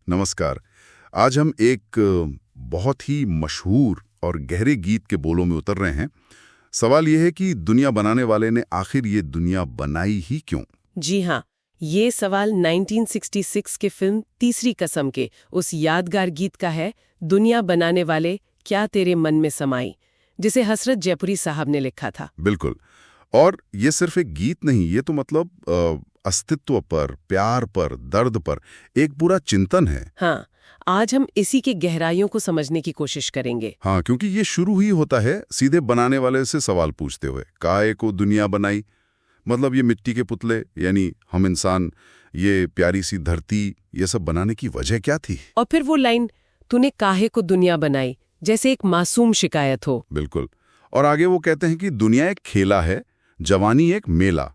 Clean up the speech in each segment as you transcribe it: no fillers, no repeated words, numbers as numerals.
नमस्कार। आज हम एक बहुत ही मशहूर और गहरे गीत के बोलों में उतर रहे हैं। सवाल यह है कि दुनिया बनाने वाले ने आखिर ये दुनिया बनाई ही क्यों? जी हाँ, ये सवाल 1966 के फिल्म तीसरी कसम के उस यादगार गीत का है, दुनिया बनाने वाले क्या तेरे मन में समाई, जिसे हसरत जयपुरी साहब ने लिखा था। बिल्कुल। और ये सिर्फ एक गीत नहीं, ये तो मतलब अस्तित्व पर, प्यार पर, दर्द पर एक पूरा चिंतन है। हाँ, आज हम इसी के गहराइयों को समझने की कोशिश करेंगे। हाँ, क्योंकि ये शुरू ही होता है सीधे बनाने वाले से सवाल पूछते हुए, काहे को दुनिया बनाई? मतलब ये मिट्टी के पुतले यानी हम इंसान, ये प्यारी सी धरती, ये सब बनाने की वजह क्या थी? और फिर वो लाइन, तूने काहे को दुनिया बनाई, जैसे एक मासूम शिकायत हो। बिल्कुल। और आगे वो कहते हैं कि दुनिया एक खेला है, जवानी एक मेला,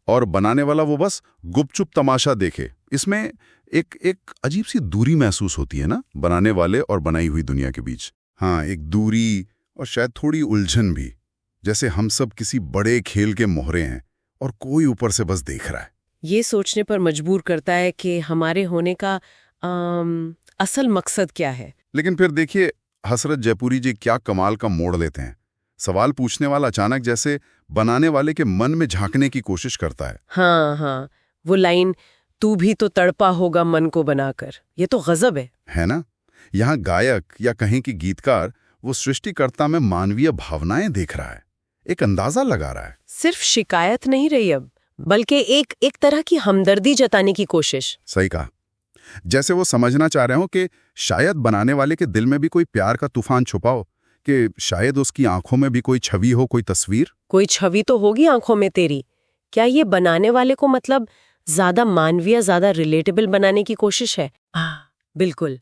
और बनाने वाला वो बस गुपचुप तमाशा देखे। इसमें एक अजीब सी दूरी महसूस होती है ना, बनाने वाले और बनाई हुई दुनिया के बीच। हाँ, एक दूरी और शायद थोड़ी उलझन भी, जैसे हम सब किसी बड़े खेल के मोहरे हैं और कोई ऊपर से बस देख रहा है। ये सोचने पर मजबूर करता है कि हमारे होने का असल मकसद क्या है। लेकिन फिर देखिए हसरत जयपुरी जी क्या कमाल का मोड़ लेते हैं। सवाल पूछने वाला अचानक जैसे बनाने वाले के मन में झांकने की कोशिश करता है। हाँ, वो लाइन, तू भी तो तड़पा होगा मन को बनाकर, ये तो गजब है ना? यहाँ गायक या कहें कि गीतकार वो सृष्टिकर्ता में मानवीय भावनाएं देख रहा है, एक अंदाजा लगा रहा है। सिर्फ शिकायत नहीं रही अब, बल्कि एक तरह की हमदर्दी जताने की कोशिश। सही कहा। जैसे वो समझना चाह रहे हो कि शायद बनाने वाले के दिल में भी कोई प्यार का तूफान छुपा हो, कि शायद उसकी आंखों में भी कोई छवि हो, कोई तस्वीर। कोई छवि तो होगी आंखों में तेरी। क्या ये बनाने वाले को मतलब ज्यादा मानवीय, ज्यादा रिलेटेबल बनाने की कोशिश है? बिल्कुल।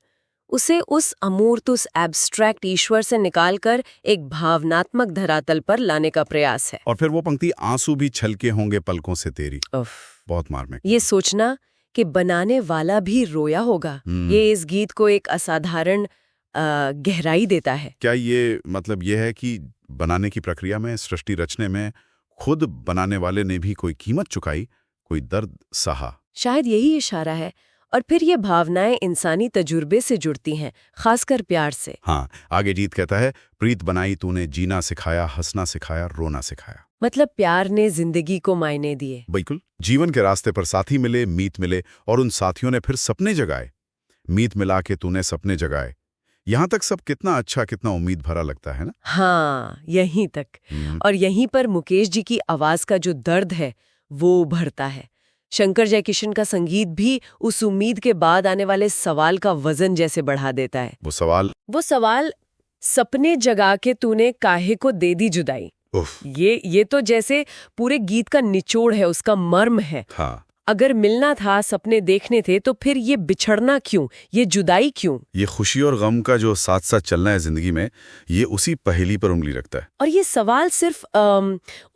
उसे उस अमूर्त, उस एब्स्ट्रैक्ट ईश्वर से निकालकर एक भावनात्मक धरातल पर लाने का प्रयास है। और फिर वो पंक्ति, आंसू भी छलके होंगे पलकों से तेरी, बहुत मार्मिक। ये सोचना कि बनाने वाला भी रोया होगा, ये इस गीत को एक असाधारण गहराई देता है। क्या ये मतलब ये है कि बनाने की प्रक्रिया में, सृष्टि रचने में खुद बनाने वाले ने भी कोई कीमत चुकाई, कोई दर्द सहा? शायद यही इशारा है। और फिर ये भावनाएं इंसानी तजुर्बे से जुड़ती हैं, खासकर प्यार से। हाँ, आगे गीत कहता है, प्रीत बनाई तूने, जीना सिखाया, हंसना सिखाया, रोना सिखाया। मतलब प्यार ने जिंदगी को मायने दिए। बिल्कुल। जीवन के रास्ते पर साथी मिले, मीत मिले, और उन साथियों ने फिर सपने जगाए। मीत मिला के तूने सपने जगाए। यहाँ तक सब कितना अच्छा, कितना उम्मीद भरा लगता है ना? हाँ, यहीं तक। और यहीं पर मुकेश जी की आवाज का जो दर्द है वो उभरता है। शंकर जयकिशन का संगीत भी उस उम्मीद के बाद आने वाले सवाल का वजन जैसे बढ़ा देता है। वो सवाल, सपने जगा के तूने काहे को दे दी जुदाई। ये तो जैसे पूरे गीत का निचोड़ है, उसका मर्म है। हाँ। अगर मिलना था, सपने देखने थे, तो फिर ये बिछड़ना क्यों, ये जुदाई क्यों? ये खुशी और गम का जो साथ साथ चलना है जिंदगी में, ये उसी पहेली पर उंगली रखता है। और ये सवाल सिर्फ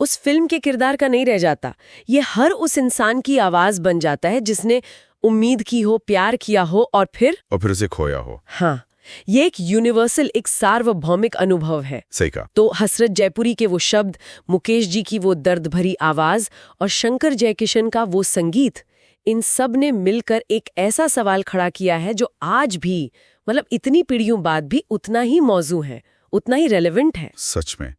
उस फिल्म के किरदार का नहीं रह जाता, ये हर उस इंसान की आवाज बन जाता है जिसने उम्मीद की हो, प्यार किया हो और फिर उसे खोया हो। हाँ, ये एक यूनिवर्सल, एक सार्वभौमिक अनुभव है। सही कहा। तो हसरत जयपुरी के वो शब्द, मुकेश जी की वो दर्द भरी आवाज और शंकर जयकिशन का वो संगीत, इन सब ने मिलकर एक ऐसा सवाल खड़ा किया है जो आज भी, मतलब इतनी पीढ़ियों बाद भी उतना ही मौजू है, उतना ही रेलेवेंट है। सच में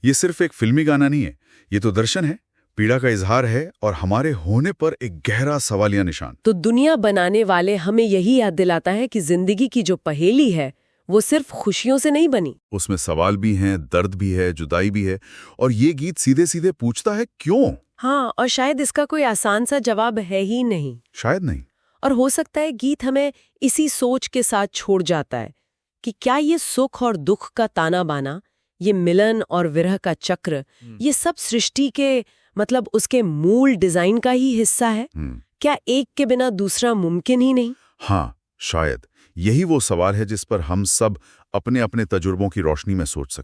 ये सिर्फ एक फिल्मी गाना नहीं है, ये तो दर्शन है, पीड़ा का इजहार है और हमारे होने पर एक गहरा सवालिया निशान। तो दुनिया बनाने वाले हमें यही याद दिलाता है कि जिंदगी की जो पहेली है वो सिर्फ खुशियों से नहीं बनी, उसमें सवाल भी हैं, दर्द भी है, जुदाई भी है। और ये गीत सीधे सीधे पूछता है क्यों। हाँ, और शायद इसका कोई आसान सा जवाब है ही नहीं। शायद नहीं। और हो सकता है गीत हमें इसी सोच के साथ छोड़ जाता है कि क्या ये सुख और दुख का ताना बाना, ये मिलन और विरह का चक्र, ये सब सृष्टि के, मतलब उसके मूल डिजाइन का ही हिस्सा है? क्या एक के बिना दूसरा मुमकिन ही नहीं? हाँ, शायद यही वो सवाल है जिस पर हम सब अपने अपने तजुर्बों की रोशनी में सोच सकते हैं।